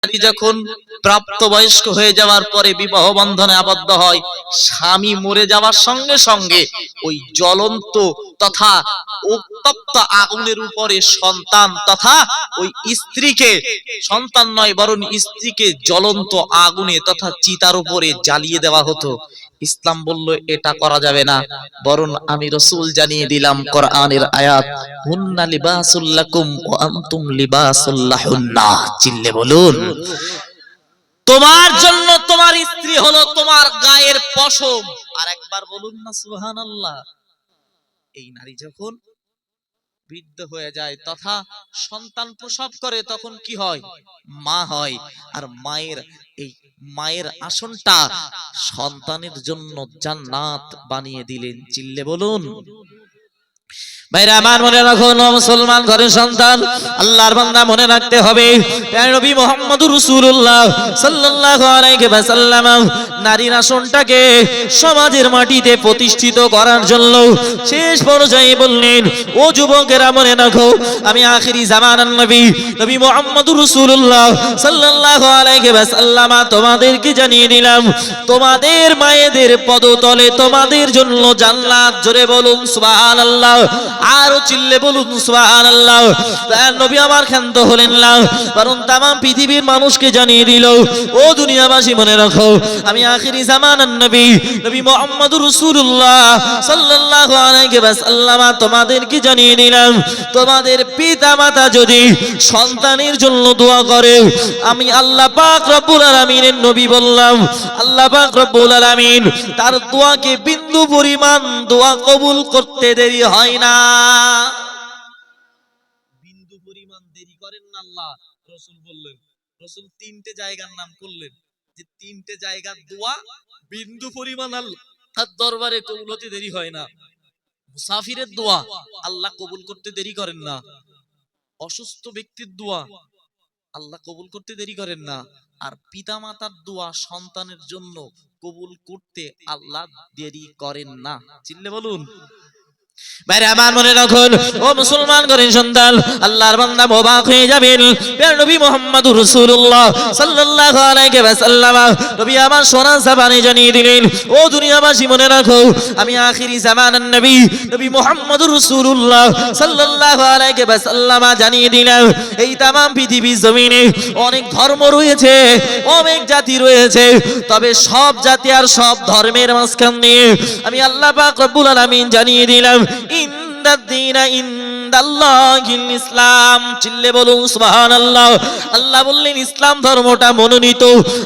নারী যখন প্রাপ্তবয়স্ক হয়ে যাওয়ার পরে বিবাহ বন্ধনে আবদ্ধ হয়, স্বামী মরে যাওয়ার সঙ্গে সঙ্গে ওই জ্বলন্ত তথা উত্তপ্ত আগুনের উপরে সন্তান তথা ওই স্ত্রীকে, সন্তান নয় বরং স্ত্রীকে জ্বলন্ত আগুনে তথা চিতার উপরে জ্বালিয়ে দেওয়া হতো। ইসলাম বলল এটা করা যাবে না, বরং আমি রাসূল জানিয়ে দিলাম কোরআনের আয়াত, হুন্না লিবাসুল লাকুম ওয়া আনতুম লিবাসুল লাহুন্না। চিল্লে বলুন, তোমার জন্য তোমার স্ত্রী হলো তোমার গায়ের পশম। আর একবার বলুন না সুবহানাল্লাহ। এই নারী যখন বৃদ্ধ হয়ে যায় তথা সন্তান প্রসব করে তখন কি হয়? মা হয়। আর মায়ের আসনটা সন্তানের জন্য জান্নাত বানিয়ে দিলেন। চিল্লে বলুন। ভাইরা আমার মনে রাখুন, মুসলমান ঘরের সন্তান, আল্লাহর বান্দা, মনে রাখতে হবে নবী মুহাম্মদুর রাসূলুল্লাহ সাল্লাল্লাহু আলাইহি ওয়াসাল্লাম নারীর আসনটাকে সমাজের মাটিতে প্রতিষ্ঠিত করার জন্য শেষ পর্যায়ে বললেন, ও যুবকেরা মনে রাখো, আমি আখিরি জামানার নবী মুহাম্মদুর রাসূলুল্লাহ সাল্লাল্লাহু আলাইহি ওয়াসাল্লাম তোমাদেরকে জানিয়ে দিলাম, তোমাদের মায়েদের পদতলে তোমাদের জন্য জান্নাত। জোরে বলুন সুবহানাল্লাহ, আরো চিল্লে বলুন সুবহানাল্লাহ। নবী আমার ক্ষান্ত হলেন না, বরং তাম পৃথিবীর মানুষকে জানিয়ে দিল, ও দুনিয়াবাসী মনে রাখো, আমি আখিরি জামানার নবী মুহাম্মদুর রাসূলুল্লাহ সাল্লাল্লাহু আলাইহি ওয়াসাল্লাম তোমাদেরকে জানিয়ে দিলাম, তোমাদের পিতামাতা যদি সন্তানের জন্য দোয়া করে, আমি আল্লাহ পাক রব্বুল আলামিনের নবী বললাম, আল্লাহ পাক রব্বুল আলামিন তার দোয়াকে বিন্দু পরিমাণ দোয়া কবুল করতে দেরি হয় না। বিন্দু পরিমাণ দেরি করেন না আল্লাহ। রাসূল বললেন, রাসূল তিনটে জায়গার নাম করলেন যে তিনটে জায়গার দোয়া বিন্দু পরিমাণ আল্লাহর দরবারে কবুল হতে দেরি হয় না। মুসাফিরের দোয়া আল্লাহ কবুল করতে দেরি করেন না, অসুস্থ ব্যক্তির দোয়া আল্লাহ কবুল করতে দেরি করেন না, আর পিতামাতার দোয়া সন্তানের জন্য কবুল করতে আল্লাহ দেরি করেন না। চিল্লে বলুন। বাইরে আমার মনে রাখুন, ও মুসলমান ঘরের সন্তান, আল্লাহর বান্দা অবাক হয়ে যাবেন, নবী মুহাম্মদুর রাসূলুল্লাহ সাল্লাল্লাহু আলাইহি ওয়াসাল্লাম নবী আমার সোনা সাবানে জানিয়ে দিলেন, ও দুনিয়াবাসী মনে রাখো, আমি আখিরি জামানার নবী মুহাম্মদুর রাসূলুল্লাহ সাল্লাল্লাহু আলাইহি ওয়াসাল্লাম জানিয়ে দিলাম, এই তাম পৃথিবীর জমিনে অনেক ধর্ম রয়েছে, অনেক জাতি রয়েছে, তবে সব জাতি আর সব ধর্মের মাঝখান দিয়ে আমি আল্লাহ পাক রব্বুল আলামিন জানিয়ে দিলাম, ইনদাল্লাহিল ইসলাম। চিল্লে বলুন সুবহানাল্লাহ। আল্লাহ বললেন ইসলাম ধর্মটা মনোনীত।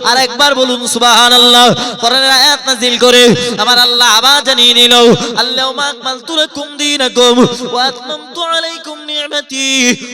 আর একবার বলুন সুবহানাল্লাহ। কোরআনের আয়াত নাযিল করে আমার আল্লাহ আবার জানিয়ে দিল, আল্লাহুম্মা আকমালতু লাকুম দীনাকুম ওয়া আতমামতু আলাইকুম নি'মাতি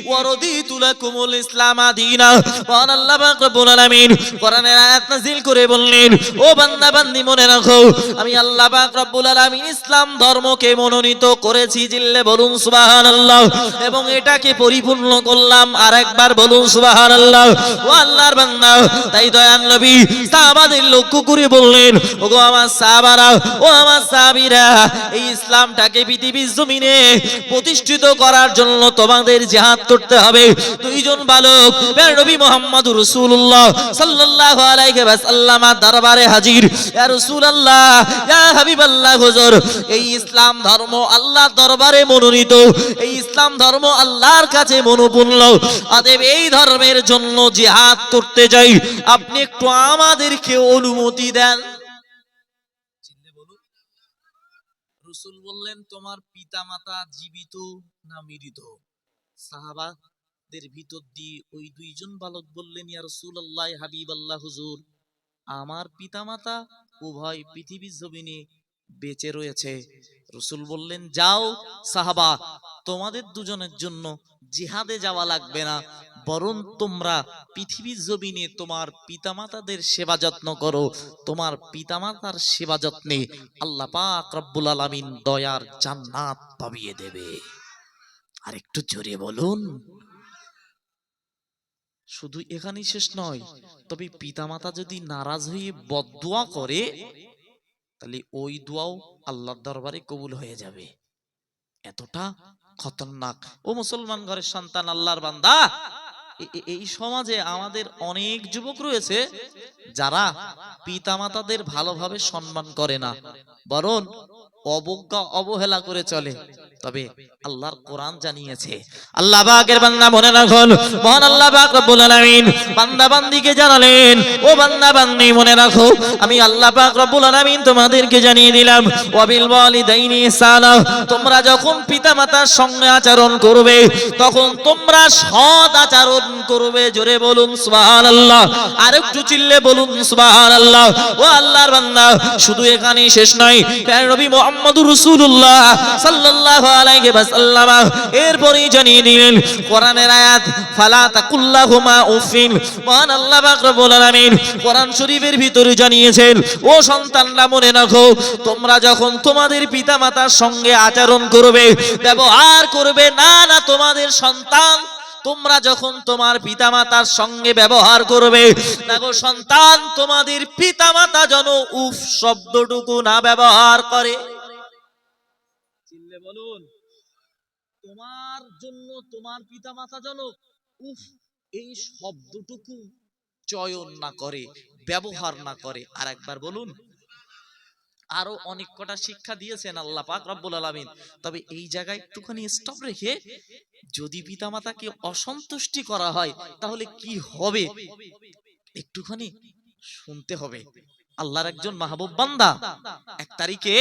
ওয়া রাদিতু লাকুমুল ইসলাম দীনা। কোন আল্লাহ পাক রব্বুল আলামিন কোরআনের আয়াত নাযিল করে বললেন, ও বান্দা বান্দি মনে রাখো, আমি আল্লাহ পাক রব্বুল আলামিন ইসলাম ধর্মকে মনোনীত করেছি। জিল্লে বলুন সুবহানাল্লাহ। এবং এটাকে পরিপূর্ণ করলাম। আর একবার বলুন সুবহানাল্লাহ। ও আল্লাহর বান্দা, তাই দয়াল নবী সাহাবাদের লক্ষ্য করে বললেন, ওগো আমার সাহাবারা, ও আমার সাহাবীরা, এই ইসলামটাকে পৃথিবীর জমিনে প্রতিষ্ঠিত করার জন্য তোমাদের জিহাদ করতে হবে। দুইজন বালক নবী মুহাম্মদুর রাসূলুল্লাহ সাল্লাল্লাহু আলাইহি ওয়াসাল্লাম দরবারে হাজির। ইয়া রাসূলুল্লাহ, ইয়া হাবিবাল্লাহ, হুজুর, এই ইসলাম ধর্ম আল্লাহর দরবারে মনোনীত, এই ইসলাম ধর্ম আল্লাহর কাছে মনোপূর্ণ, অতএব এই ধর্মের জন্য জিহাদ করতে যাই, আপনি একটু আমাদেরকে অনুমতি দেন। রাসূল বললেন, তোমার পিতামাতা জীবিত না মৃত? সাহাবাদের ভিতর দিয়ে ওই দুইজন বালক বললেন, ইয়া রাসূলুল্লাহ, হাবিবাল্লাহ, হুজুর, আমার পিতামাতা উভয় পৃথিবীর জমিনে বেঁচে রয়েছে। রাসূল বললেন, যাও সাহাবা, তোমাদের দুজনের জন্য জিহাদে যাওয়া লাগবে না, বরং তোমরা পৃথিবীর জমিনে তোমার পিতামাতাদের সেবা যত্ন করো। তোমার পিতামাতার সেবা যত্নে আল্লাহ পাক রব্বুল আলামিন দয়ার জান্নাত পাবিয়ে দেবে। আর একটু জোরে বলুন। শুধু এখানেই শেষ নয়, তবে পিতামাতা যদি নারাজ হয়ে বদদুয়া করে, তাহলে ওই দোয়াও আল্লাহর দরবারে কবুল হয়ে যাবে। এতটা খতরনাক। ও মুসলমান ঘরের সন্তান, আল্লাহর বান্দা, এই সমাজে আমাদের অনেক যুবক রয়েছে যারা পিতামাতাদের ভালোভাবে সম্মান করে না, বরং অবজ্ঞা অবহেলা করে চলে। তবে আল্লাহর কোরআন জানিয়েছে, আল্লাহ পাকের বান্দা মনে রাখুন, মহান আল্লাহ পাক রব্বুল আলামিন বান্দা বান্দিকে জানালেন, ও বান্দা বান্দি মনে রাখো, আমি আল্লাহ পাক রব্বুল আলামিন তোমাদেরকে জানিয়ে দিলাম, ওয়াবিল ওয়ালিদাইনি ইহসানা, তোমরা যখন পিতামাতার সঙ্গে আচরণ করবে তখন তোমরা সৎ আচরণ করবে। জোরে বলুন সুবহানাল্লাহ, আরেকটু চিল্লে বলুন সুবহানাল্লাহ। ও আল্লাহর বান্দা, শুধু এখানেই শেষ নয়, প্রিয় নবী মুহাম্মদুর রাসূলুল্লাহ সাল্লাল্লাহু আলাইহি ওয়াসাল্লাম এরপরই জানিয়ে দিলেন কোরআনের আয়াত, ফালা তাকুল্লাহুমা উফিন। মহান আল্লাহ পাক রব্বুল আলামিন কোরআন শরীফের ভিতরে জানিয়েছেন, ও সন্তানরা মনে রাখো, তোমরা যখন তোমাদের পিতামাতার সঙ্গে আচরণ করবে, ব্যবহার করবে, না না তোমাদের সন্তান, তোমরা যখন তোমার পিতামাতার সঙ্গে ব্যবহার করবে, দেখো সন্তান তোমাদের পিতামাতা যেন উফ শব্দটুকু না ব্যবহার করে। চিল্লে বলুন, তোমার জন্য তোমার পিতামাতা যেন উফ এই শব্দটুকু চয়ন না করে, ব্যবহার না করে। আর একবার বলুন। আরো অনেক কটা শিক্ষা দিয়েছেন আল্লাহ পাক রব্বুল আলামিন, তবে এই জায়গায় একটুখানি স্টপ রেখে, যদি পিতামাতাকে অসন্তুষ্টি করা হয় তাহলে কি হবে একটুখানি শুনতে হবে। আল্লাহর একজন মাহবুব বান্দা এক তারিখে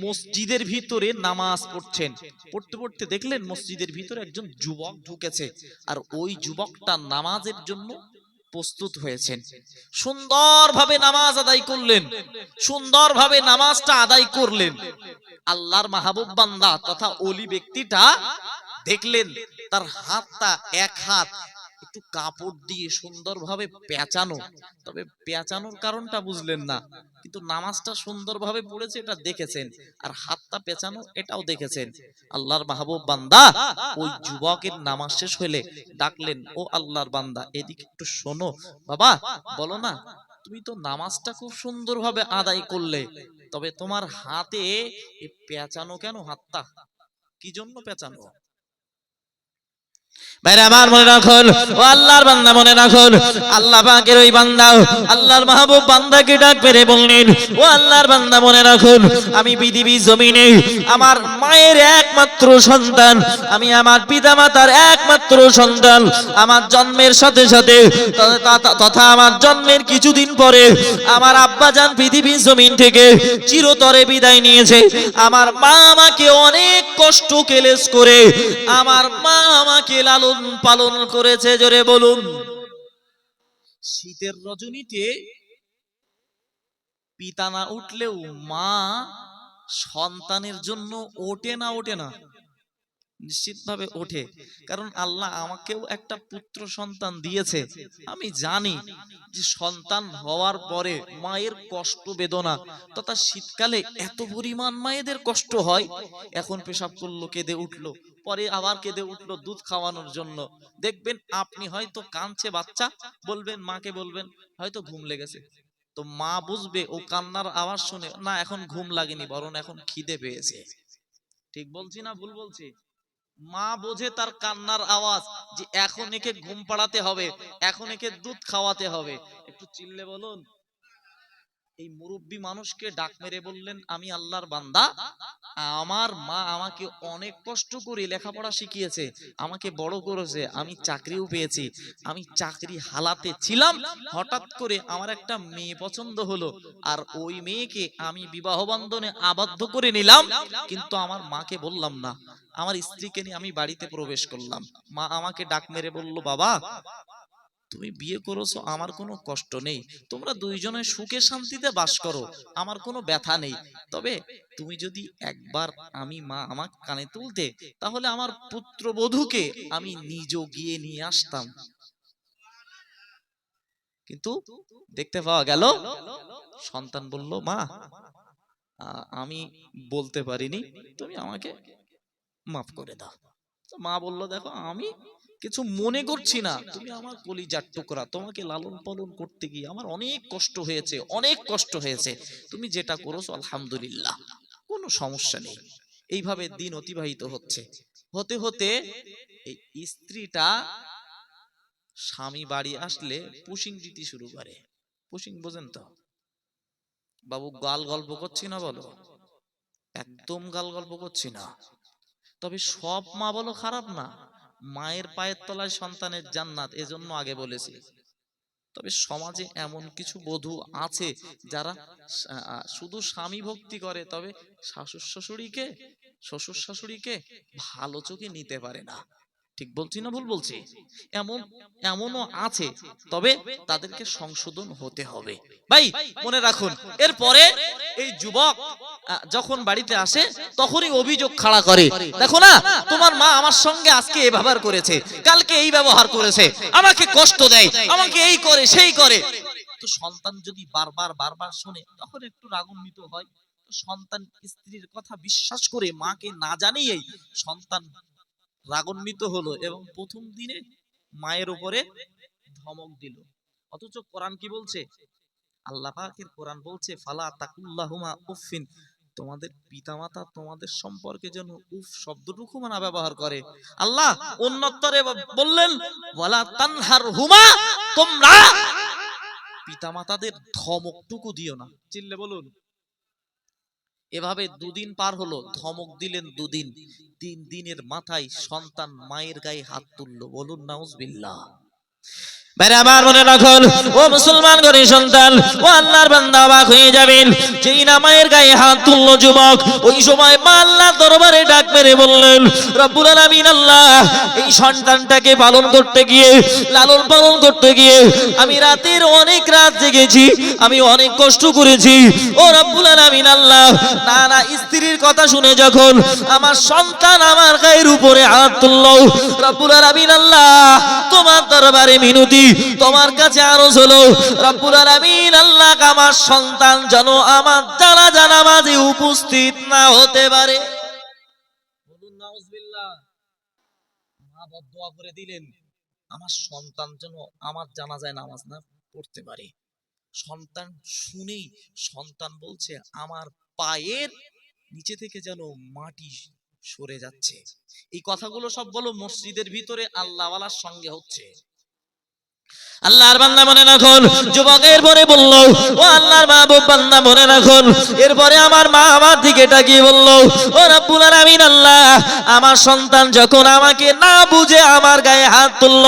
মসজিদের ভিতরে নামাজ পড়ছেন, পড়তে পড়তে দেখলেন মসজিদের ভিতরে একজন যুবক ঢুকেছে, আর ওই যুবকটা নামাজের জন্য প্রস্তুত হয়েছেন, সুন্দরভাবে নামাজ আদায় করলেন, সুন্দরভাবে নামাজটা আদায় করলেন। আল্লাহর মাহবুব বান্দা তথা ওলি ব্যক্তিটা দেখলেন তার হাতটা, এক হাত একটু কাপড় দিয়ে সুন্দরভাবে পেঁচানো, তবে পেঁচানোর কারণটা বুঝলেন না, কিন্তু নামাজটা সুন্দরভাবে পড়েছে এটা দেখেছেন, আর হাতটা পেঁচানো এটাও দেখেছেন। আল্লাহর মাহবুব বান্দা ওই যুবকের নামাজ শেষ হলে ডাকলেন, ও আল্লাহর বান্দা এদিকে একটু শোনো, বাবা বলো না, তুমি তো নামাজটা খুব সুন্দরভাবে আদায় করলে, তবে তোমার হাতে পেঁচানো কেন? হাতটা কি জন্য পেঁচানো? ভাইরা আমার মনে রাখুন, ও আল্লাহর বান্দা মনে রাখুন, আল্লাহ পাকের ওই বান্দা আল্লাহর মাহবুব বান্দাকে ডাক মেরে বললেন, ও আল্লাহর বান্দা মনে রাখুন, আমি পৃথিবীর জমিনে আমার মায়ের একমাত্র সন্তান, আমি আমার পিতামাতার একমাত্র সন্তান। আমার জন্মের সাথে সাথে তথা আমার জন্মের কিছুদিন পরে আমার আব্বাজান পৃথিবীর জমিন থেকে চিরতরে বিদায় নিয়েছে। আমার মা আমাকে অনেক কষ্ট কেলেস করে আমার মা আমাকে লালন পালন করেছে। জোরে বলুন। শীতের রজনীতে পিতা না উঠলেও মা সন্তানের জন্য ওঠে না? ওঠে না? নিশ্চিতভাবে ওঠে, কারণ আল্লাহ আমাকেও একটা পুত্র সন্তান দিয়েছে। আমি জানি যে সন্তান হওয়ার পরে মায়ের কষ্ট বেদনা, তথা শীতকালে এত পরিমাণ মায়েদের কষ্ট হয়, এখন পেশাব করলো কেঁদে উঠলো, পরে আবার কেঁদে উঠলো দুধ খাওয়ানোর জন্য, দেখবেন আপনি হয়তো কাঁদছে বাচ্চা, বলবেন মাকে, বলবেন হয়তো ঘুম লেগেছে, তো মা বুঝবে ও কান্নার আওয়াজ শুনে, না এখন ঘুম লাগেনি, বরং এখন খিদে পেয়েছে। ঠিক বলছি না ভুল বলছি? মা বোঝে তার কান্নার আওয়াজ যে এখন একে ঘুম পাড়াতে হবে, এখন একে দুধ খাওয়াতে হবে। একটু চিল্লে বলুন। এই মুরব্বী মানুষকে ডাক মেরে বললেন, আমি আল্লাহর বান্দা, আমার মা আমাকে অনেক কষ্ট করে লেখাপড়া শিখিয়েছে, আমাকে বড় করেছে, আমি চাকরিও পেয়েছি, আমি চাকরি হালাতে ছিলাম, হঠাৎ করে আমার একটা মেয়ে পছন্দ হলো, আর ওই মেয়েকে আমি বিবাহ বন্ধনে আবদ্ধ করে নিলাম, কিন্তু আমার মাকে বললাম না, আমার স্ত্রীকে নিয়ে আমি বাড়িতে প্রবেশ করলাম। মা আমাকে ডাক মেরে বলল, বাবা তুমি বিয়ে করেছো, আমার কোনো কষ্ট নেই, তোমরা দুইজনে সুখে শান্তিতে বাস করো, আমার কোনো ব্যথা নেই, তবে তুমি যদি একবার, আমি মা আমাকে কানে তুলতে, তাহলে আমার পুত্রবধূকে আমি নিজে গিয়ে নিয়ে আসতাম। কিন্তু দেখতে পাওয়া গেল সন্তান বলল, মা আমি বলতে পারিনি, তুমি আমাকে মাফ করে দাও। মা বলল, দেখো আমি কিছু মনে করছি না, তুমি আমার কলিজার টুকরা, তোমাকে লালন পালন করতে গিয়ে আমার অনেক কষ্ট হয়েছে, অনেক কষ্ট হয়েছে, তুমি যেটা করেছো আলহামদুলিল্লাহ, কোনো সমস্যা নেই। এইভাবে দিন অতিবাহিত হচ্ছে, হতে হতে এই স্ত্রীটা স্বামী বাড়ি আসলে পুশিং দিতে শুরু করে। পুশিং বোঝেন তো বাবু? গাল গল্প করছি না বলো, একদম গাল গল্প করছি না। তবে সব মা বলো খারাপ না, মায়ের পায়ের তলায় সন্তানের জান্নাত, এজন্য আগে বলেছি। তবে সমাজে এমন কিছু বধূ আছে যারা শুধু স্বামী ভক্তি করে, তবে শ্বশুর শাশুড়িকে ভালো চোখে নিতে পারে না। ঠিক বলছি না ভুল বলছি? এমনও আছে, তবে তাদেরকে সংশোধন হতে হবে। ভাই মনে রাখুন, এরপরে এই যুবক যখন বাড়িতে আসে তখনই অভিযোগ খাড়া করে, দেখো না তোমার মা আমার সঙ্গে আজকে এই ব্যবহার করেছে, কালকে এই ব্যবহার করেছে, আমাকে কষ্ট দেয়, আমাকে এই করে সেই করে। তো সন্তান যদি বারবার শোনে তখন একটু রাগান্বিত হয়। সন্তান স্ত্রীর কথা বিশ্বাস করে মাকে না জানিয়েই সন্তান রাগান্বিত হলো এবং প্রথম দিনে মায়ের উপরে ধমক দিল। অথচ কোরআন কি বলছে? আল্লাহ পাকের কোরআন বলছে, ফালা তাকুল্লাহুমা উফিন, তোমাদের পিতামাতা তোমাদের সম্পর্কে যেন উফ শব্দটুকু না ব্যবহার করে। আল্লাহ অন্যত্তরে বললেন, ওয়ালা তানহারহুমা, তোমরা পিতামাতাদের ধমকটুকু দিও না। চিল্লে বলুন। এভাবে দুদিন পার হলো, ধমক দিলেন দুদিন, 3 দিনের মাথায় সন্তান মায়ের গায়ে হাত তুললো। বলুন নাউজুবিল্লাহ। মেরে আমার মনে রাখুন, ও মুসলমান ঘরের সন্তান, ও আল্লাহর বান্দা, অবাক হয়ে যাবেন, যেই না মায়ের গায়ে হাত তুললো যুবক, ওই সময় মা আল্লাহর দরবারে ডাক মেরে বললেন, রব্বুল আলামিন আল্লাহ, এই সন্তানটাকে পালন করতে গিয়ে, লালন পালন করতে গিয়ে আমি রাতের অনেক রাত জেগেছি, আমি অনেক কষ্ট করেছি। ও রব্বুল আলামিন আল্লাহ, না স্ত্রীর কথা শুনে যখন আমার সন্তান আমার গায়ের উপরে হাত তুললো, রব্বুল আলামিন আল্লাহ, তোমার দরবারে মিনতি, তোমার কাছে আরজ হলো, রব্বুল আলামিন আল্লাহ, আমার সন্তান যেন আমার জানাজা নামাজে উপস্থিত না হতে পারে। বলুন নাউজুবিল্লাহ। মা বদদুয়া করে দিলেন, আমার সন্তান যেন আমার জানাজায় নামাজ না পড়তে পারে। সন্তান শুনেই সন্তান বলছে, আমার পায়ের নিচে থেকে যেন মাটি সরে যাচ্ছে। এই কথাগুলো সব বলো মসজিদের ভিতরে আল্লাহওয়ালার সঙ্গে হচ্ছে। আল্লাহর বান্দা মনে রাখুন, যুবকের পরে বলল, ও আল্লাহর মাহবুব বান্দা মনে রাখুন, এরপরে আমার মা আমার দিকে তাকিয়ে বলল, ও রব্বুল আলামিন আল্লাহ, আমার সন্তান যখন আমাকে না বুঝে আমার গায়ে হাত তুলল,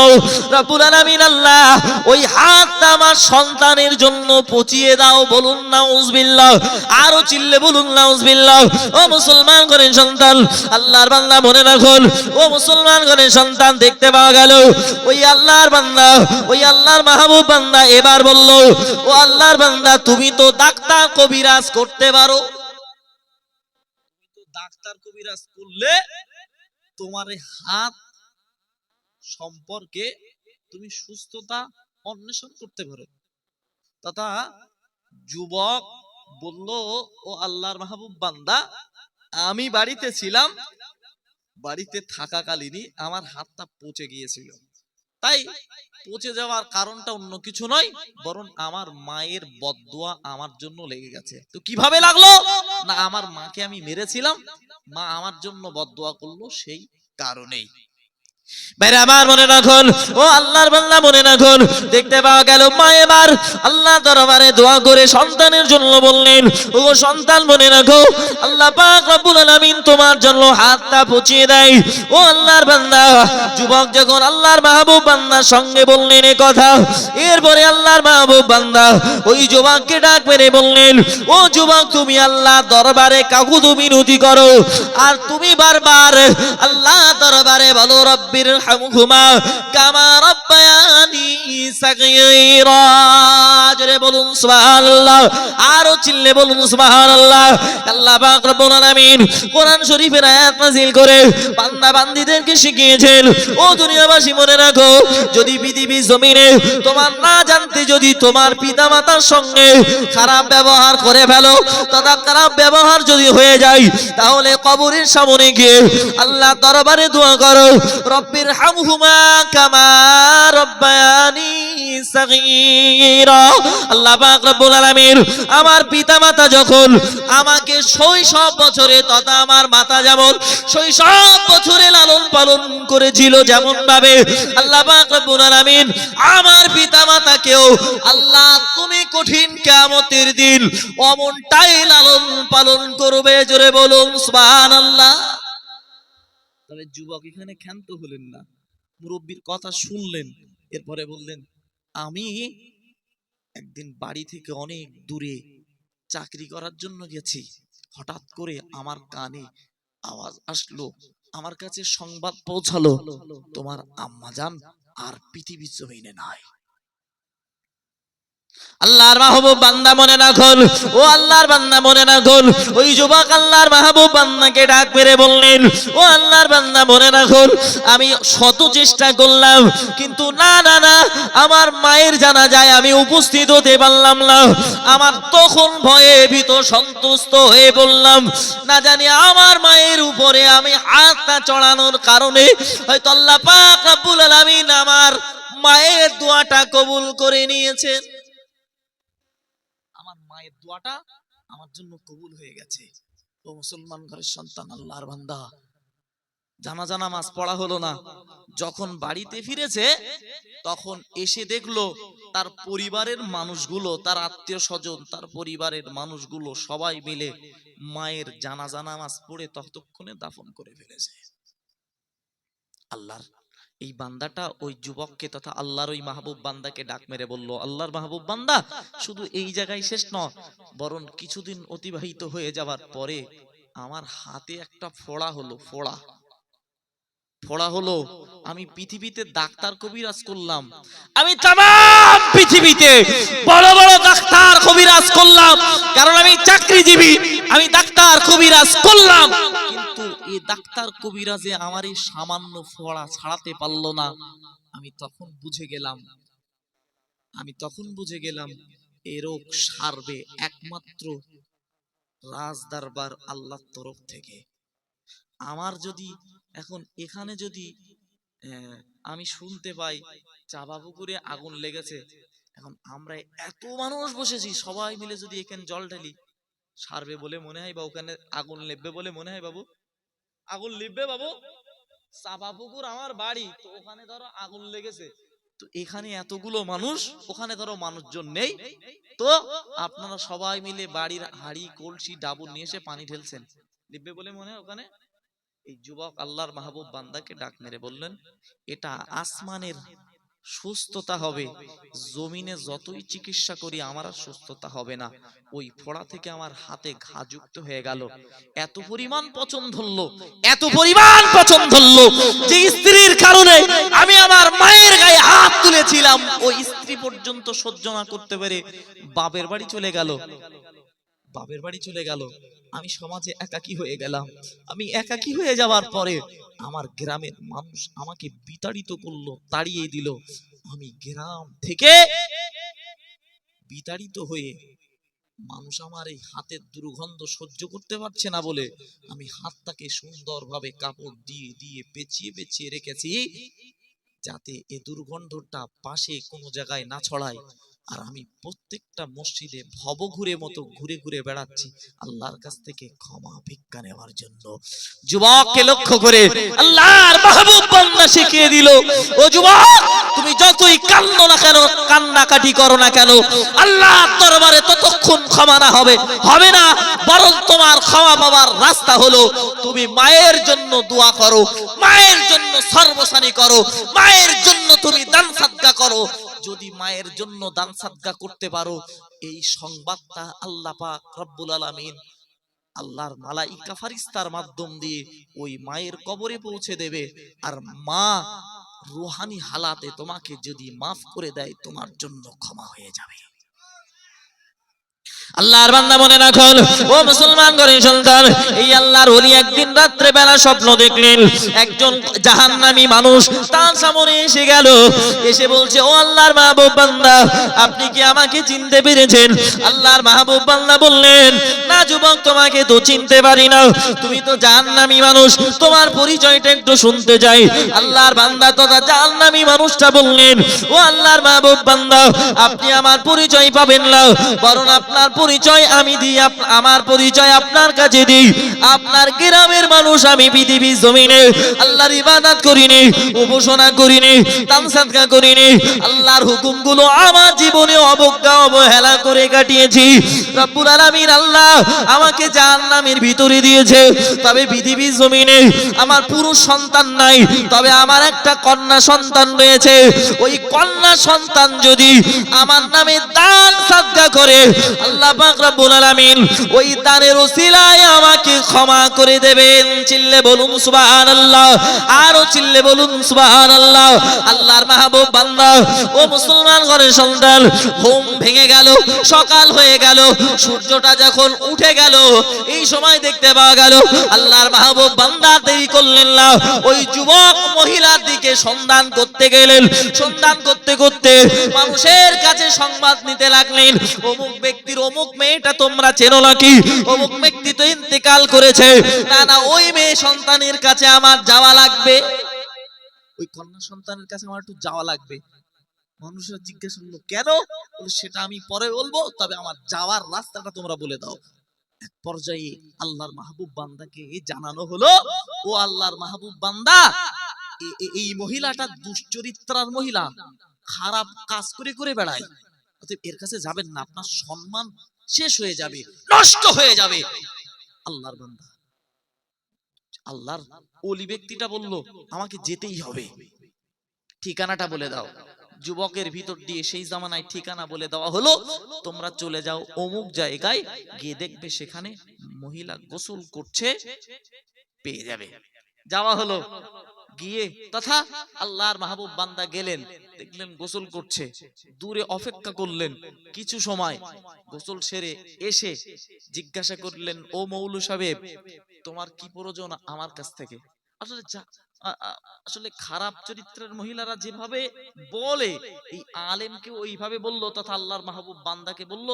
রব্বুল আলামিন আল্লাহ, ওই হাতটা আমার সন্তানের জন্য পচিয়ে দাও। বলুন নাউজুবিল্লাহ। আরো চিল্লে বলুন নাউজুবিল্লাহ। ও মুসলমান ঘরের সন্তান, আল্লাহর বান্দা মনে রাখুন, ও মুসলমান ঘরের সন্তান, দেখতে পাওয়া গেল ওই আল্লাহর বান্দা, ওই আল্লাহর মাহবুব বান্দা এবার বলল, ও আল্লাহর বান্দা, তুমি তো ডাক্তার কবিরাজ করতে পারো, তুমি তো ডাক্তার কবিরাজ করলে তোমার হাত সম্পর্কে তুমি সুস্থতা অন্বেষণ করতে পারো। তথা যুবক বলল, ও আল্লাহর মাহবুব বান্দা, আমি বাড়িতে ছিলাম, বাড়িতে থাকাকালীনই আমার হাতটা পচে গিয়েছিল। তাই পচে যাওয়ার কারণটা অন্য কিছু নয়, বরং আমার মায়ের বদদুয়া আমার জন্য লেগে গেছে। তো কিভাবে লাগলো? না, আমার মাকে আমি মেরেছিলাম, মা আমার জন্য বদদুয়া করলো, সেই কারণেই। ভাইরা আমার মনে রাখুন, ও আল্লাহর বান্দা মনে রাখুন, দেখতে পাওয়া গেল মা এবার আল্লাহ দরবারে দোয়া করে সন্তানের জন্য বললেন, ও সন্তান মনে রাখো, আল্লাহ পাক রব্বুল আলামিন তোমার জন্য হাতটা পচিয়ে দেয়। ও আল্লাহর বান্দা, যুবক যখন আল্লাহর মাহবুব বান্দার সঙ্গে বললেন এ কথা, এরপরে আল্লাহর মাহবুব বান্দা ওই যুবককে ডাক মেরে বললেন, ও যুবক, তুমি আল্লাহ দরবারে কাকুতু মিনতি করো, আর তুমি বারবার আল্লাহ দরবারে বলো, রব্বির হামহুমা কামা রাব্বায়ানি সাগীরা। জোরে বলুন সুবহানাল্লাহ। আরো চিল্লে বলুন সুবহানাল্লাহ। আল্লাহ পাক রব্বুল আলামিন কোরআন শরীফের আয়াত নাযিল করে বান্দা বান্দীদেরকে শিখিয়েছেন, ও দুনিয়াবাসী মনে রাখো, যদি পৃথিবীর জমিনে তোমার না জানতে যদি তোমার পিতামাতার সঙ্গে খারাপ ব্যবহার করে ফেলো, তথা খারাপ ব্যবহার যদি হয়ে যায়, তাহলে কবরের সামনে গিয়ে আল্লাহ দরবারে দোয়া করো, রব্বিরহামহুমা কামা রব্বায়ানি সাগীরা। আল্লাহ পাক রব্বুল আলামিন আমার পিতামাতা যখন আমাকে শৈশব বছরে তথা আমার মাতা যেমন শৈশব বছরে লালন পালন করেছিল, যেমন ভাবে আল্লাহ পাক রব্বুল আলামিন আমার পিতামাতাকেও আল্লাহ তুমি কঠিন কিয়ামতের দিন অমনটাই লালন পালন করবে। জোরে বলুন সুবহানাল্লাহ। তবে যুবক এখানে ক্ষান্ত হলেন না, মুরব্বির কথা শুনলেন, এরপরে বললেন আমি একদিন বাড়ি থেকে অনেক দূরে চাকরি করার জন্য গেছি, হঠাৎ করে আমার কানে আওয়াজ আসলো, আমার কাছে সংবাদ পৌঁছালো তোমার আম্মাজান আর পৃথিবীর জমিনে নাই। আল্লাহর মাহবুব বান্দা মনে রাখুন, ও আল্লাহর বান্দা মনে রাখুন, ওই যুবক আল্লাহর মাহবুব বান্দাকে ডাক মেরে বললেন, ও আল্লাহর বান্দা মনে রাখুন, আমি শত চেষ্টা করলাম কিন্তু না না না আমার মায়ের জানাজায় আমি উপস্থিত হতে পারলাম না। আমার তখন ভয়ে ভীত সন্তুষ্ট হয়ে বললাম, না জানি আমার মায়ের উপরে আমি হাতটা চড়ানোর কারণে হয়তো আল্লাহ পাক রব্বুল আলামিন আমার মায়ের দোয়াটা কবুল করে নিয়েছেন। আমার মায়ের দোয়াটা আমার জন্য কবুল হয়ে গেছে। ও মুসলমান ঘরের সন্তান, আল্লাহর বান্দা, জানাজা নামাজ পড়া হলো না। যখন বাড়িতে ফিরেছে তখন এসে দেখলো তার পরিবারের মানুষগুলো, তার আত্মীয় স্বজন, তার পরিবারের মানুষগুলো সবাই মিলে মায়ের জানাজা নামাজ পড়ে ততক্ষণে দাফন করে ফেলেছে। আল্লাহর এই বান্দাটা ওই যুবককে তথা আল্লাহর ওই মাহবুব বান্দাকে ডাক মেরে বলল, আল্লাহর মাহবুব বান্দা শুধু এই জায়গায় শেষ নয়, বরং কিছুদিন অতিবাহিত হয়ে যাবার পরে আমার হাতে একটা ফোড়া হলো। ফোড়া হলো, আমি পৃথিবীতে ডাক্তার কবিরাজ করলাম, আমি তামাম পৃথিবীতে বড় বড় ডাক্তার কবিরাজ করলাম, কারণ আমি চাকরিজীবী, আমি ডাক্তার কবিরাজ করলাম, কিন্তু এই ডাক্তার কবিরাজে আমার এই সামান্য ফোড়া ছাড়াতে পারলো না। আমি তখন বুঝে গেলাম এই রোগ সারবে একমাত্র রাজ দরবার আল্লাহর তরফ থেকে। আমার যদি এখন এখানে যদি আমি শুনতে পাই চাপা পুকুরে আগুন লেগেছে, এখন আমরা এত মানুষ বসেছি, সবাই মিলে যদি এখানে জল ঢালি সারবে বলে মনে হয়, বা ওখানে আগুন লেপবে বলে মনে হয়? বাবু আগুন লিখবে বাবু, চাপা পুকুর আমার বাড়ি, তো ওখানে ধরো আগুন লেগেছে, তো এখানে এতগুলো মানুষ, ওখানে ধরো মানুষজন নেই, তো আপনারা সবাই মিলে বাড়ির হাড়ি কলসি ডাবুর নিয়ে এসে পানি ঢেলছেন, লিখবে বলে মনে হয় ওখানে? এই যুবক আল্লাহর মাহবুব বান্দাকে ডাক মেরে বললেন, এটা আসমানের সুস্থতা হবে, জমিনে যতই চিকিৎসা করি আমার আর সুস্থতা হবে না। ওই ফোড়া থেকে আমার হাতে ঘা যুক্ত হয়ে গেল, এত পরিমাণ পছন্দ হলো, যে স্ত্রীর কারণে আমি আমার মায়ের গায়ে হাত তুলেছিলাম, ওই স্ত্রী পর্যন্ত সহ্য না করতে পেরে বাপের বাড়ি চলে গেল। আমি সমাজে একাকী হয়ে গেলাম। আমি একাকী হয়ে যাওয়ার পরে আমার গ্রামের মানুষ আমাকে বিতাড়িত করলো, তাড়িয়ে দিল। আমি গ্রাম থেকে বিতাড়িত হয়ে মানুষ আমার এই হাতের দুর্গন্ধ সহ্য করতে পারছে না বলে আমি হাতটাকে সুন্দরভাবে কাপড় দিয়ে দিয়ে পেঁচিয়ে রেখেছি, যাতে এই দুর্গন্ধটা পাশে কোনো জায়গায় না ছড়ায়। আর আমি প্রত্যেকটা মসজিদে ভবঘুরে মতো ঘুরে ঘুরে বেড়াচ্ছি আল্লাহর কাছ থেকে ক্ষমা ভিক্ষা নেওয়ার জন্য। যুবককে লক্ষ্য করে আল্লাহর মাহবুব বান্দা শিখিয়ে দিল, ও যুবক, তুমি যতই কান্নাকাটি করো না কেন, আল্লাহর দরবারে ততক্ষণ ক্ষমা না হবে না, বরং তোমার ক্ষমা পাওয়ার রাস্তা হলো তুমি মায়ের জন্য দোয়া করো, মায়ের জন্য সর্বসানি করো, মায়ের জন্য তুমি দান সাদকা করো। যদি মায়ের জন্য দান সাদকা করতে পারো, এই সংবাদটা আল্লাহ পাক রব্বুল আলামিন আল্লাহর মালাইকা ফারিস্তার মাধ্যম দিয়ে ওই মায়ের কবরে পৌঁছে দেবে। আর মা রূহানি হালাতে তোমাকে যদি মাফ করে দেয়, তোমার জন্য ক্ষমা হয়ে যাবে। আল্লাহর বান্দা মনে রাখুন ও মুসলমান ঘরের সন্তান, এই আল্লাহর ওলি একদিন রাত্রে বেলা স্বপ্ন দেখলেন একজন জাহান্নামী মানুষ তার সামনে এসে গেল, এসে বলছে ও আল্লাহর মাহবুব বান্দা আপনি কি আমাকে চিনতে পেরেছেন? আল্লাহর মাহবুব বান্দা বললেন না যুবক, তোমাকে তো চিনতে পারি না, তুমি তো জাহান্নামী মানুষ, তোমার পরিচয়টা একটু শুনতে চাই। আল্লাহর বান্দা তথা জাহান্নামী মানুষটা বললেন ও আল্লাহর মাহবুব বান্দা আপনি আমার পরিচয় পাবেন না, বরং আপনার পরিচয় আমি দিই, আমার পরিচয় আপনার কাছে দিই। আপনার গ্রামের মানুষ আমি পৃথিবীর জমিনে আল্লাহর ইবাদত করিনি, উপাসনা করিনি, দান সাদকা করিনি, আল্লাহর হুকুমগুলো আমার জীবনে অবজ্ঞা অবহেলা করে কাটিয়েছি। রব্বুল আলামিন আল্লাহ আমাকে জাহান্নামের ভিতরে দিয়েছে, তবে পৃথিবীর জমিনে আমার পুরুষ সন্তান নাই, তবে আমার একটা কন্যা সন্তান রয়েছে। ওই কন্যা সন্তান যদি আমার নামে দান সাদকা করে আল্লাহ পাক রব্বুল আলামিন ওই দানের ওসিলায় আমাকে ক্ষমা করে দেবেন। চিল্লে বলুন সুবহানাল্লাহ, আরো চিল্লে বলুন সুবহানাল্লাহ। আল্লাহর মাহবুব বান্দা ও মুসলমান ঘরের সন্তান, ঘুম ভেঙে গেল, সকাল হয়ে গেল, সূর্যটা যখন উঠে গেল এই সময় দেখতে পাওয়া গেল আল্লাহর মাহবুব বান্দা দেরি করলেন না, ওই যুবক মহিলার দিকে সন্ধান করতে গেলেন। সন্ধান করতে করতে মানুষের কাছে সংবাদ নিতে লাগলেন অমুক ব্যক্তির অমুক মেয়েটা তোমরা চেনো নাকি? অমুক ব্যক্তি তো ইন্তেকাল করেছে। না না, ওই মেয়ে সন্তানের কাছে আমার যাওয়া লাগবে, ওই কন্যা সন্তানের কাছে আমার একটু যাওয়া লাগবে। মানুষরা জিজ্ঞাসা করলো কেন? সেটা আমি পরে বলবো, তবে আমার যাওয়ার রাস্তাটা তোমরা বলে দাও। এক পর্যায়ে আল্লাহর মাহবুব বান্দাকে জানানো হলো ও আল্লাহর মাহবুব বান্দা এই মহিলাটা দুশ্চরিত্রার মহিলা, খারাপ কাজ করে করে বেড়ায়, অতএব এর কাছে যাবেন না, আপনার সম্মান শেষ হয়ে যাবে, নষ্ট হয়ে যাবে। আল্লাহর বান্দা আল্লাহর ওলি ব্যক্তিটা বলল আমাকে যেতেই হবে, ঠিকানাটা বলে দাও। যুবকের ভিতর দিয়ে সেই জামানায় ঠিকানা বলে দেওয়া হলো, তোমরা চলে যাও অমুক জায়গায়, গিয়ে দেখবে সেখানে মহিলা গোসল করছে, পেয়ে যাবে। যাওয়া হলো, গিয়ে তথা আল্লাহর মাহবুব বান্দা গেলেন, দেখলেন গোসল করছে, দূরে অপেক্ষা করলেন কিছু সময়, গোসল সেরে এসে জিজ্ঞাসা করলেন ও মৌলু সাহেব তোমার কি প্রয়োজন আমার কাছ থেকে? আসলে খারাপ চরিত্রের মহিলারা যেভাবে বলে এই আলেমকে ওইভাবে বললো, তথা আল্লাহর মাহবুব বান্দাকে বলল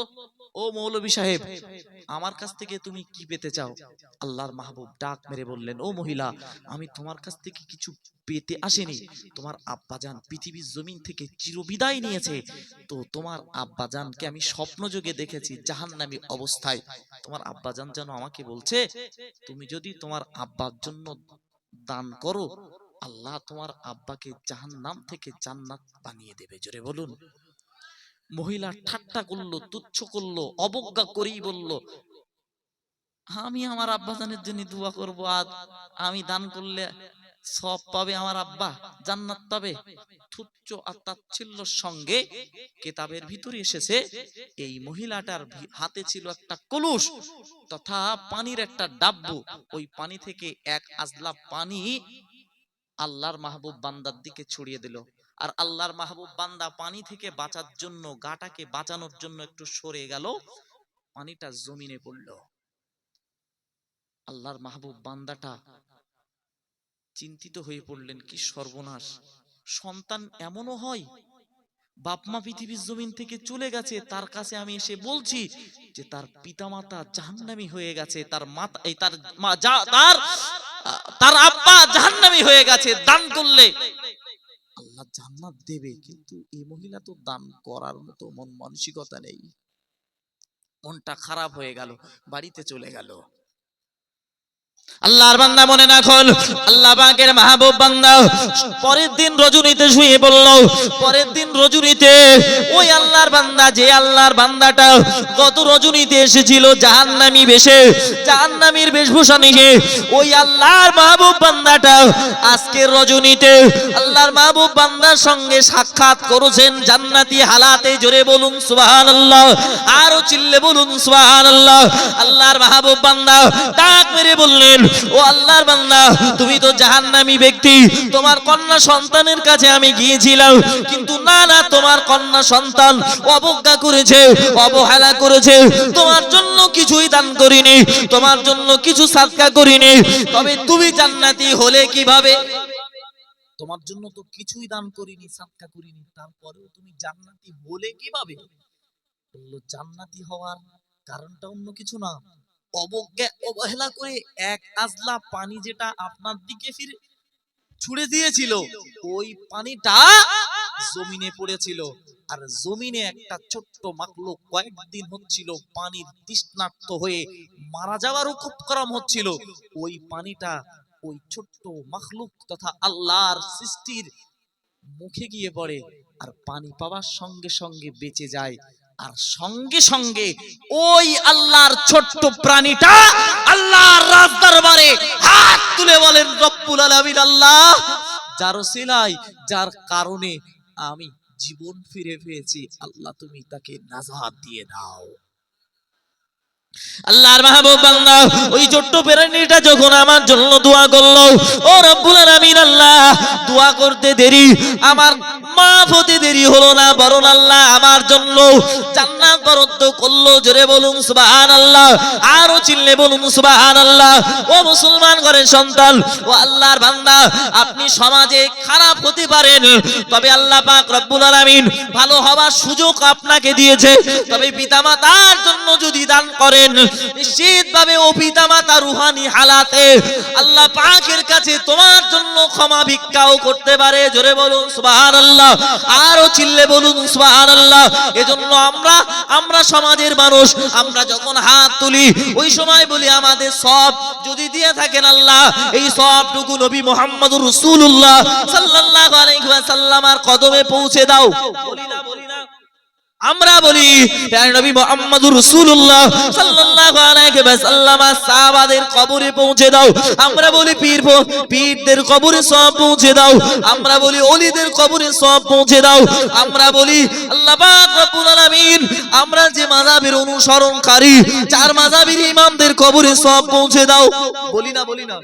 ও মৌলভী সাহেব আমার কাছ থেকে তুমি কি পেতে চাও? আল্লাহর মাহবুব ডাক মেরে বললেন ও মহিলা, আমি তোমার কাছ থেকে কিছু পেতে আসেনি, তোমার আব্বাজান পৃথিবীর জমিন থেকে চিরবিদায় নিয়েছে, তো তোমার আব্বাজানকে আমি স্বপ্নযোগে দেখেছি জাহান্নামী অবস্থায়। তোমার আব্বাজান যেন আমাকে বলছে তুমি যদি তোমার আব্বার জন্য দান করো আল্লাহ তোমার আব্বাকে জাহান্নাম থেকে জান্নাত বানিয়ে দেবে। জোরে বলুন। মহিলা ঠাট্টা করলো, তুচ্ছ করলো, অবজ্ঞা করেই বলল আমি আমার আব্বাজানের জন্য দোয়া করব, আর আমি দান করলে সব পাবে আমার আব্বা, জান্নাত পাবে। তুচ্ছ আর তাচ্ছিল্যের সঙ্গে কিতাবের ভিতরে এসেছে এই মহিলাটার হাতে ছিল একটা কলুষ তথা পানির একটা ডাব্বু, ওই পানি থেকে এক আজলা পানি আল্লাহর মাহবুব বান্দার দিকে ছড়িয়ে দিল। আর আল্লাহর মাহবুব বান্দা পানি থেকে বাঁচার জন্য, গাটাকে বাঁচানোর জন্য একটু সরে গেল, পানিটা জমিনে পড়ল। আল্লাহর মাহবুব বান্দাটা চিন্তিত হয়ে পড়লেন, কি সর্বনাশ, সন্তান এমনও হয়, বাপমা পৃথিবীর জমিন থেকে চলে গেছে, তার কাছে আমি এসে বলছি যে তার পিতামাতা জাহান্নামী হয়ে গেছে, তার মাতা তার আব্বা জাহান্নামী হয়ে গেছে, দান করলে আল্লাহ জান্নাত দেবে, কিন্তু এই মহিলা তো দান করার মতো মন মানসিকতা নেই। মনটা খারাপ হয়ে গেল, বাড়িতে চলে গেল। আল্লাহর বান্দা মনে রাখুন, আল্লাহ পাকের মাহবুব বান্দা পরের দিন রজনীতে শুয়ে পড়ল। পরের দিন রজনীতে ওই আল্লাহর বান্দা, যে আল্লাহর বান্দাটা গত রজনীতে এসেছিল জাহান্নামী বেশে, জাহান্নামীর বেশভূষা নিয়ে, ওই আল্লাহর মাহবুব বান্দাটা আজকের রজনীতে আল্লাহর মাহবুব বান্দার সঙ্গে সাক্ষাৎ করেছেন জান্নাতি হালাতে। জোরে বলুন সুবহানাল্লাহ, আরো চিল্লে বলুন সুবহানাল্লাহ। আল্লাহর মাহবুব বান্দা ডাক মেরে বললেন ও আল্লাহর বান্দা, তুমি তো জাহান্নামী ব্যক্তি, তোমার কন্যা সন্তানের কাছে আমি গিয়েছিলাম, কিন্তু না না, তোমার কন্যা সন্তান অবজ্ঞা করেছে, অবহেলা করেছে, তোমার জন্য কিছুই দান করিনি, তোমার জন্য কিছু সাদকা করিনি, তবে তুমি জান্নাতি হলে কিভাবে? তোমার জন্য তো কিছুই দান করিনি, সাদকা করিনি, তারপরেও তুমি জান্নাতি হলে কিভাবে? বলল, জান্নাতি হওয়ার কারণটা অন্য কিছু না, অবজ্ঞা অবহেলা করে এক আজলা পানি যেটা আপনার দিকে ফিরে ছুড়ে দিয়েছিল, ওই পানিটা জমিনে পড়েছিল, আর জমিনে একটা ছোট্ট মাখলুক কয়েকদিন হচ্ছিল পানির তৃষ্ণার্ত হয়ে মারা যাওয়ার উপক্রম হচ্ছিল, ওই পানিটা ওই ছোট্ট মাখলুক তথা আল্লাহর সৃষ্টির মুখে গিয়ে পড়ে, আর পানি পাওয়ার সঙ্গে সঙ্গে বেঁচে যায়, আর সঙ্গে সঙ্গে ওই আল্লাহর ছোট্ট প্রাণীটা আল্লাহর রাজ দরবারে হাত তুলে বলেন, রব্বুল আলামিন, আল্লাহ, যার ওসিলায়, যার কারণে আমি জীবন ফিরে পেয়েছি, আল্লাহ তুমি তাকে নাজাত দিয়ে দাও। আল্লাহর মাহবুব বান্দা ওই ছোট্ট প্রাণীটা যখন আমার জন্য দোয়া করলো, ও রব্বুল আলামিন, আল্লাহ, দোয়া করতে দেরি, আমার মাফ হতে দেরি হলো না, বরং আল্লাহ আমার জন্য জান্নাত বরাদ্দ করলো। জোরে বলুন সুবহানাল্লাহ, আরো চিল্লে বলুন সুবহানাল্লাহ। ও মুসলমান ঘরের সন্তান, ও আল্লাহর বান্দা, আপনি সমাজে খারাপ হতে পারেন, তবে আল্লাহ পাক রব্বুল আলামিন ভালো হওয়ার সুযোগ আপনাকে দিয়েছে, তবে পিতামাতার জন্য যদি দান করেন, নিশ্চিতভাবে ও পিতামাতা রুহানি হালাতে আল্লাহ পাকের কাছে তোমার জন্য ক্ষমা ভিক্ষাও করতে পারে। জোরে বলুন সুবহানাল্লাহ, আরো চিল্লে বলুন সুবহানাল্লাহ। এজন্য আমরা সমাজের মানুষ, আমরা যখন হাত তুলি ওই সময় বলি, আমাদের সব যদি দিয়ে থাকেন আল্লাহ, এই সবটুকু নবী মুহাম্মদুর রাসূলুল্লাহ সাল্লাল্লাহু আলাইহি ওয়াসাল্লামের কদমে পৌঁছে দাও। বলি না, বলি না? আমরা বলি নবী মুহাম্মদুর রাসূলুল্লাহ সাল্লাল্লাহু আলাইহি ওয়াসাল্লাম সাহাবাদের কবরে পৌঁছে দাও। আমরা বলি পীরদের কবরে সব পৌঁছে দাও। আমরা বলি ওলিদের কবরে সব পৌঁছে দাও। আমরা বলি আল্লাহ পাক রব্বুল আলামিন, আমরা যে মাযহাবের অনুসরণকারী, চার মাযহাবের ইমামদের কবরে সব পৌঁছে দাও। বলি না, বলি না?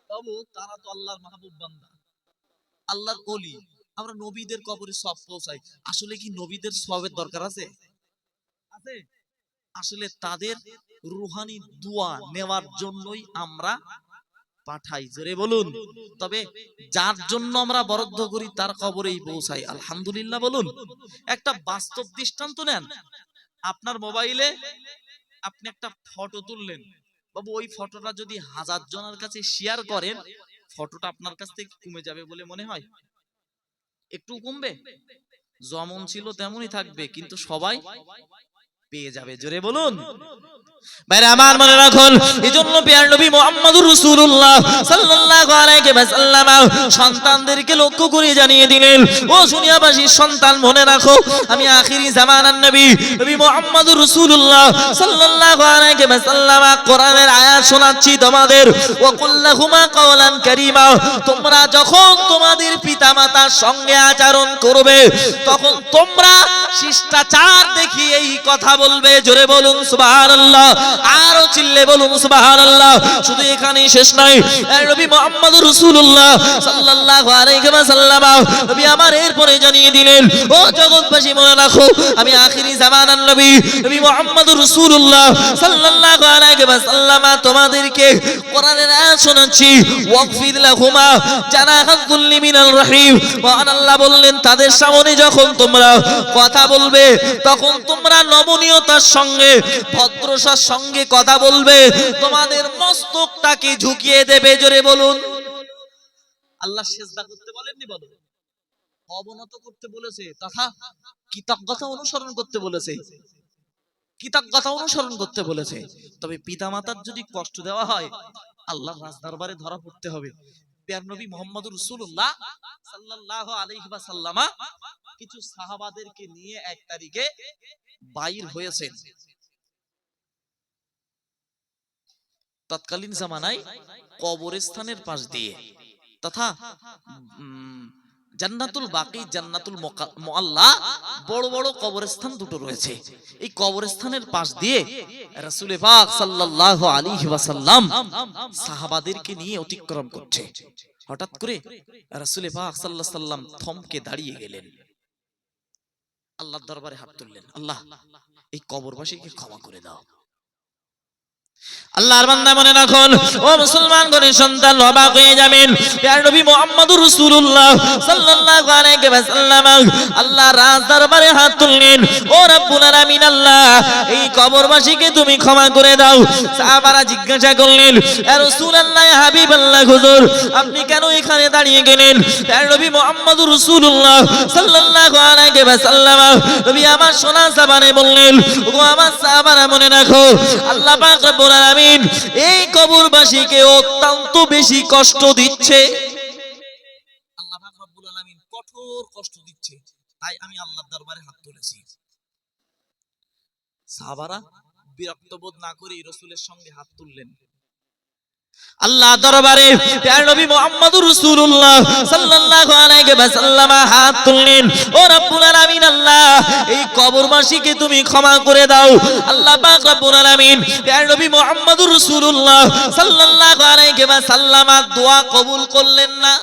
তবু তারা তো আল্লাহর মাহবুব বান্দা, আল্লাহর ওলি, আমরা নবীদের কবরে সব পৌঁছাই। আসলে কি নবীদের সবের দরকার আছে? আসলে তাদের রুহানি দোয়া নেওয়ার জন্যই আমরা পাঠাই। জোরে বলুন। তবে যার জন্য আমরা বরাদ্দ করি তার কবরেই পৌঁছাই, আলহামদুলিল্লাহ বলুন। একটা বাস্তব দৃষ্টান্ত নেন, আপনার মোবাইলে আপনি একটা ফটো তুললেন, বাবু ওই ফটোটা যদি 1000 জনের কাছে শেয়ার করেন, ফটোটা আপনার কাছ থেকে কমে যাবে বলে মনে হয়? একটু কমবে? যেমন ছিল তেমনই থাকবে, কিন্তু সবাই পেয়ে যাবে। জোরে বলুন। ভাইরা আমার, মনে রাখুন, এজন্য প্রিয় নবী মুহাম্মদুর রাসূলুল্লাহ সাল্লাল্লাহু আলাইহি ওয়াসাল্লাম সন্তানদেরকে লক্ষ্য করে জানিয়ে দিলেন, ও দুনিয়াবাসীর সন্তান, মনে রাখো, আমি আখিরি জামানার নবী মুহাম্মদুর রাসূলুল্লাহ সাল্লাল্লাহু আলাইহি ওয়াসাল্লাম কোরআনের আয়াত শোনাচ্ছি তোমাদের। ওয়া কুল্লাহুমা কাওলান কারীমা, তোমরা যখন তোমাদের পিতামাতার সঙ্গে আচরণ করবে, তখন তোমরা শিষ্টাচার দেখিয়ে এই কথা বলবে। জোরে বলুন সুবহানাল্লাহ, আরো চিল্লে বলুন সুবহানাল্লাহ। শুধু এখানেই শেষ নয়, নবী মুহাম্মদুর রাসূলুল্লাহ সাল্লাল্লাহু আলাইহি ওয়াসাল্লাম নবী আমার এরপরে জানিয়ে দিলেন, ও জগৎবাসী, মনে রাখো, আমি আখিরি জামানার নবী মুহাম্মদুর রাসূলুল্লাহ সাল্লাল্লাহু আলাইহি ওয়াসাল্লাম তোমাদেরকে কোরআনের আয়াত শোনাচ্ছি। ওয়াগফির লাহুমা জানাহাল যুল্লি মিনাল রাহিম। মহান আল্লাহ বললেন, তাদের সামনে যখন তোমরা কথা বলবে, তখন তোমরা নমনীয়তার সঙ্গে, ভদ্রতার সঙ্গে কথা বলবে, তোমাদের মস্তকটাকে ঝুঁকিয়ে দেবে। জোরে বলুন। আল্লাহ সিজদা করতে বলেননি, বলো, অবনত করতে বলেছে, তথা কৃতজ্ঞতা অনুসরণ করতে বলেছে, কৃতজ্ঞতা অনুসরণ করতে বলেছে। তবে পিতামাতার যদি কষ্ট দেওয়া হয়, আল্লাহর রাজ দরবারে ধরা পড়তে হবে। প্রিয় নবী মুহাম্মদুর রাসূলুল্লাহ সাল্লাল্লাহু আলাইহি ওয়াসাল্লাম কিছু সাহাবাদেরকে নিয়ে এক তারিখে বাইর হয়েছেন। তৎকালীন জামানায় কবরস্থানের পাশ দিয়ে তথা জান্নাতুল বাকি, জান্নাতুল মুআল্লা, বড় বড় কবরস্থান দুটো রয়েছে। এই কবরস্থানের পাশ দিয়ে রাসূল পাক সাল্লাল্লাহু আলাইহি ওয়াসাল্লাম সাহাবাদেরকে নিয়ে অতিক্রম করছে। হঠাৎ করে রাসূল পাক সাল্লাল্লাহু আলাইহি ওয়াসাল্লাম থমকে দাঁড়িয়ে গেলেন, আল্লাহর দরবারে হাত তুললেন, আল্লাহ এই কবরবাসীকে ক্ষমা করে দাও। আল্লাহর বান্দা মনে রাখুন, ও মুসলমান ঘরের সন্তান, অবাক হয়ে যাবেন। প্রিয় নবী মুহাম্মদুর রাসূলুল্লাহ সাল্লাল্লাহু আলাইহি ওয়াসাল্লাম আল্লাহর রাজ দরবারে হাত তুললেন, ও রব্বুল আলামিন, আল্লাহ এই কবরবাসীকে তুমি ক্ষমা করে দাও। সাহাবারা জিজ্ঞাসা করলেন, ইয়া রাসূলুল্লাহ, ইয়া হাবিবাল্লাহ, হুজুর আপনি কেন এখানে দাঁড়িয়ে গেলেন? প্রিয় নবী মুহাম্মদুর রাসূলুল্লাহ সাল্লাল্লাহু আলাইহি ওয়াসাল্লাম নবী আমার সোনা সাবানে বললেন, ও আমার সাহাবারা মনে রাখো, আল্লাহ পাক রব্বুল আলামিন এই কবরবাসীকে অত্যন্ত বেশি কষ্ট দিচ্ছে। আল্লাহ পাক রব্বুল আলামিন কঠোর কষ্ট দিচ্ছে, তাই আমি আল্লাহর দরবারে হাত তুলেছি। সাহাবারা বিরক্ত বোধ না করে রাসূলের সঙ্গে হাত তুললেন। আল্লাহ দরবারে প্রিয় নবী মুহাম্মদুর রাসূলুল্লাহ সাল্লাল্লাহু আলাইহি ওয়াসাল্লাম হাত তুললেন, ও রব্বুল আলামিন, আল্লাহ এই কবরবাসীকে তুমি ক্ষমা করে দাও। আল্লাহ পাক রব্বুল আলামিন প্রিয় নবী মুহাম্মদুর রাসূলুল্লাহ সাল্লাল্লাহু আলাইহি ওয়াসাল্লাম দোয়া কবুল করলেন না?